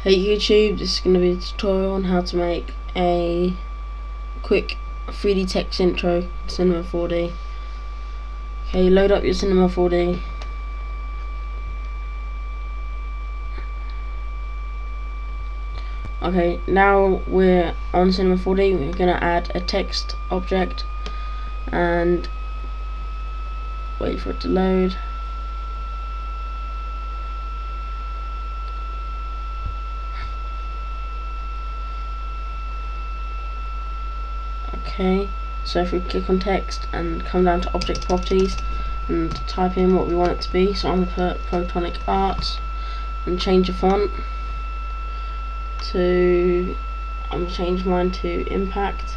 Hey YouTube, this is going to be a tutorial on how to make a quick 3D text intro in Cinema 4D. Okay, load up your Cinema 4D. Okay, now we're on Cinema 4D, we're going to add a text object and wait for it to load. Okay, so if we click on text and come down to object properties and type in what we want it to be, so I'm going to put Photonic Arts and change the font to, I'm going to change mine to Impact.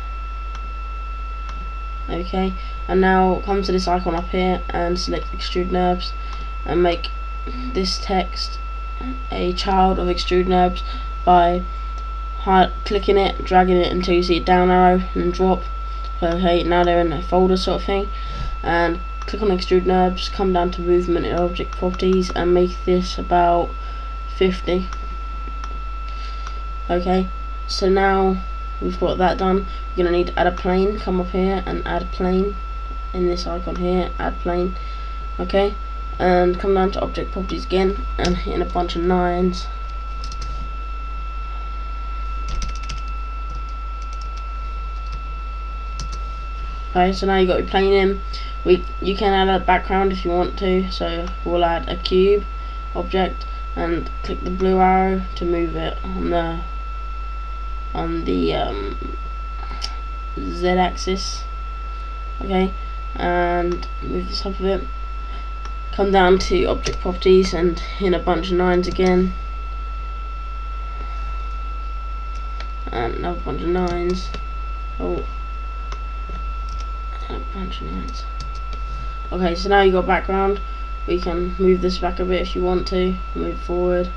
Okay, and now come to this icon up here and select Extrude NURBS and make this text a child of Extrude NURBS by clicking it, dragging it until you see a down arrow and drop. Okay, now they're in a folder sort of thing, and click on Extrude NURBS, come down to movement and object properties and make this about 50. Okay, so now we've got that done. You're going to need to add a plane. Come up here and add a plane in this icon here, add plane. Okay, and come down to object properties again and hit in a bunch of 9s. Okay, so now you got your plane in. You can add a background if you want to, so we'll add a cube object and click the blue arrow to move it on the Z axis. Okay, and move this up a bit. Come down to object properties and hit a bunch of 9s again, and another bunch of 9s. Oh, a bunch of 9s. Okay, so now you got background. We can move this back a bit if you want to, move forward.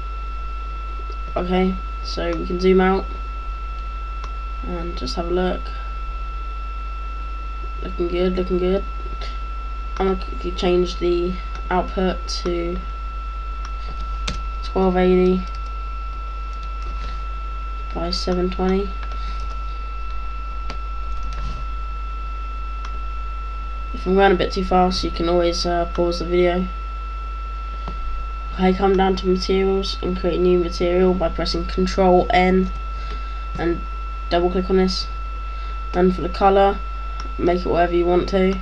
Okay, so we can zoom out and just have a look. Looking good, looking good. I'm going to quickly change the output to 1280 by 720. If I'm going a bit too fast, you can always pause the video. Okay, come down to materials and create a new material by pressing Control N and double click on this. And for the colour, make it whatever you want to.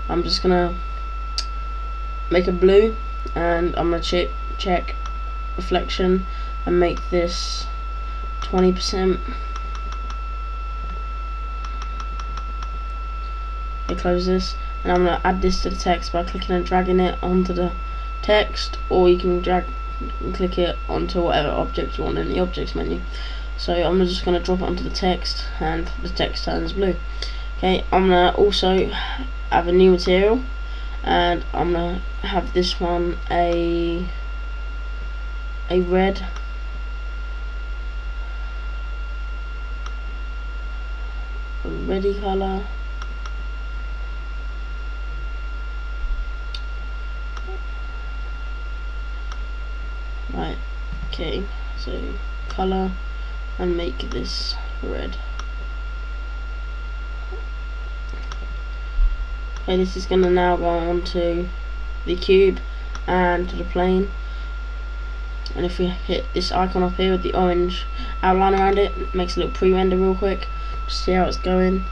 I'm just gonna make a blue, and I'm gonna check reflection and make this 20%. Close this, and I'm going to add this to the text by clicking and dragging it onto the text, or you can drag and click it onto whatever object you want in the objects menu. So I'm just going to drop it onto the text and the text turns blue. Okay, I'm going to also have a new material, and I'm going to have this one a red. A reddy colour. Right, okay, so colour and make this red. Okay, this is going to now go on to the cube and to the plane, and if we hit this icon up here with the orange outline around it, it makes a little pre-render real quick, just see how it's going.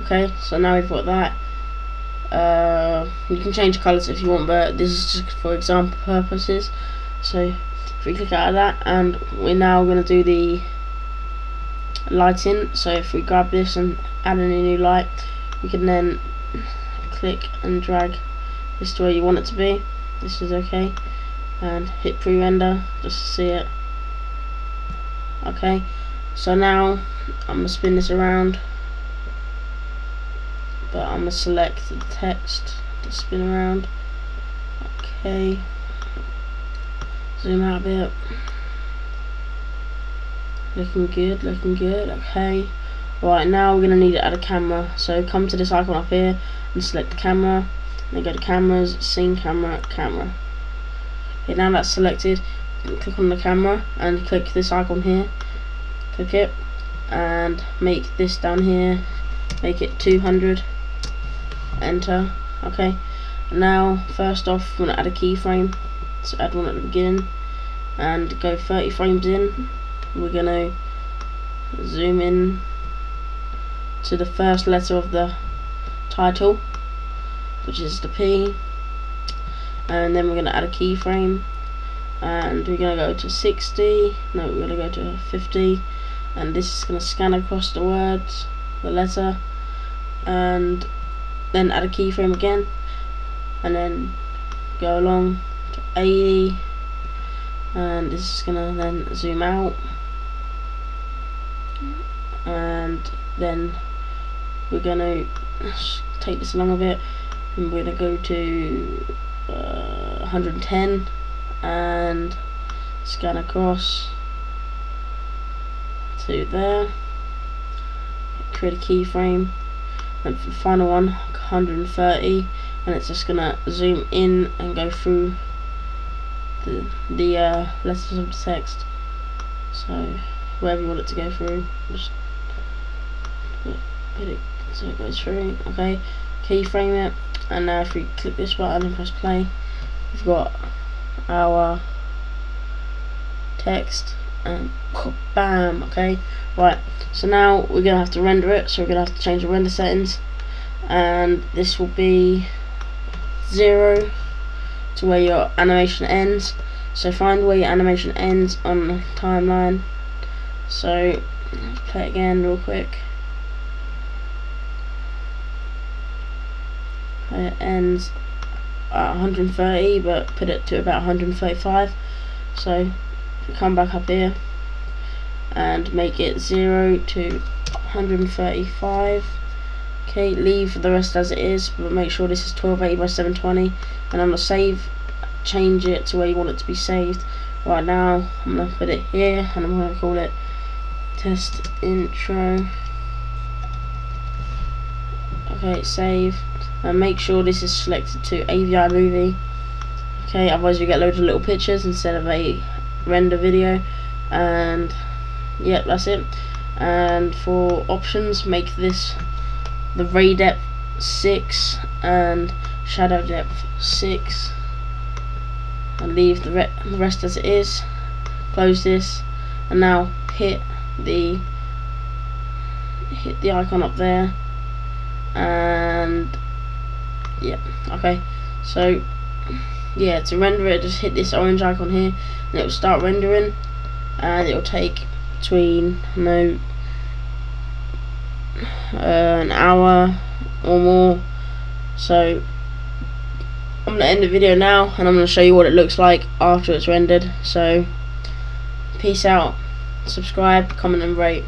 Okay, so now we've got that. You can change colours if you want, but this is just for example purposes. So if we click out of that, and we're now going to do the lighting. So if we grab this and add in a new light, we can then click and drag this to where you want it to be. This is okay, and hit pre-render just to see it. Okay, so now I'm going to spin this around, but I'm going to select the text to spin around. Okay, zoom out a bit. Looking good, looking good. Okay, right, now we're going to need to add a camera. So come to this icon up here and select the camera, and then go to cameras, scene camera, camera. Okay, now that's selected, click on the camera and click this icon here, click it and make this down here, make it 200, enter. Okay, now first off we want to add a keyframe, so add one at the beginning and go 30 frames in. We're going to zoom in to the first letter of the title, which is the P, and then we're going to add a keyframe and we're going to go to 60, no, we're going to go to 50, and this is going to scan across the words, the letter, and then add a keyframe again, and then go along to 80, and this is going to then zoom out, and then we're going to take this along a bit and we're going to go to 110 and scan across to there, create a keyframe, and for the final one 130, and it's just gonna zoom in and go through the letters of the text, so wherever you want it to go through, just put it so it goes through. Okay, keyframe it, and now if we click this button and press play, we've got our text and bam. Okay, right, so now we're gonna have to render it, so we're gonna have to change the render settings, and this will be 0 to where your animation ends. So find where your animation ends on the timeline. So let's play it again real quick. It ends at 130, but put it to about 135. So come back up here and make it 0 to 135. Okay, leave the rest as it is, but make sure this is 1280 by 720, and on the save, change it to where you want it to be saved. Right now I'm going to put it here and I'm going to call it test intro. Okay, save, and make sure this is selected to AVI movie. Okay, otherwise you get loads of little pictures instead of a render video. And yep, that's it. And for options, make this the ray depth 6 and shadow depth 6, and leave the rest as it is. Close this, and now hit the icon up there, and yeah, okay, so yeah, to render it, just hit this orange icon here and it will start rendering, and it will take between an hour or more. So I'm going to end the video now and I'm going to show you what it looks like after it's rendered. So peace out, subscribe, comment and rate.